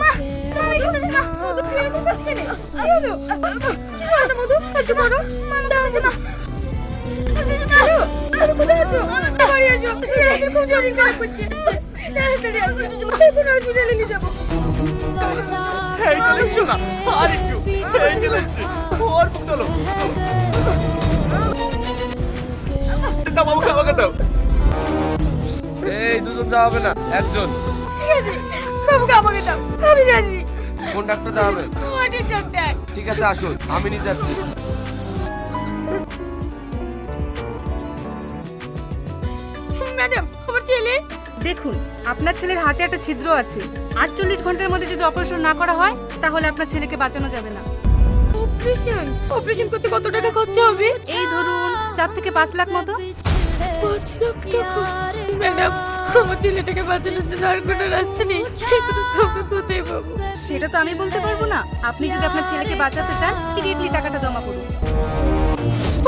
মা আমি কিছু না মধু তুই এরকম কাজ কেন আলো কি হলো মধু আজ বড় মা দাও না আলো আলো কোথায় আছো বাড়ি আসো সেটা খুব জোরে কাজ করছে তাড়াতাড়ি আসো এখন হসপিটালে নিয়ে যাবো এই চলে এসো না আর একটু এই চলে এসছি ওর মুখ তোলো দাও বাবুকে আমাকে দাও এই দুজন যাওয়া হবে না, একজন। ঠিক আছে বাবুকে আমাকে দাও আমি জানি কোন ডাক্তার দেওয়া হবে? ওয়ার্ডের ডাক্তার ঠিক আছে আসুন, আমি নিয়ে যাচ্ছি। ম্যাডাম আমার ছেলে দেখুন, আপনার ছেলের হাতে একটা ছিদ্র আছে। 48 ঘন্টার মধ্যে যদি অপারেশন না করা হয় তাহলে আপনার ছেলেকে বাঁচানো যাবে না। অপারেশন করতে কত টাকা খরচা হবে এই ধরুন 4 থেকে 5 লাখ মতো। 5 লাখ টাকা ম্যাডাম আমার ছেলেটাকে বাঁচানোর জন্য আর কোনো রাস্তা নেই এত টাকা আমরা কোথায় পাবো সেটা তো আমি বলতে পারবো না। আপনি যদি আপনার ছেলেকে বাঁচাতে চান ইমিডিয়েটলি টাকাটা জমা করুন।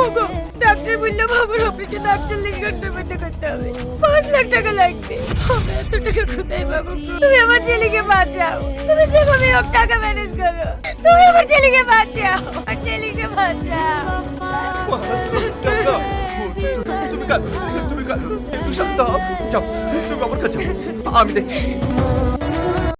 ওগো ডাক্তার বললো বাবার অপারেশন 48 ঘন্টার মধ্যে করতে হবে 5 লাখ টাকা লাগবে আমরা এত টাকা কোথায় পাবো তুমি আমার ছেলেকে বাঁচাও তুমি যেভাবে হোক টাকা ম্যানেজ করো তুমি আমার ছেলেকে বাঁচাও আমার ছেলেকে বাঁচাও তুমি কাঁদো একটু শান্ত হও যাও তুমি আমার কাছে যাও। আমি দেখছি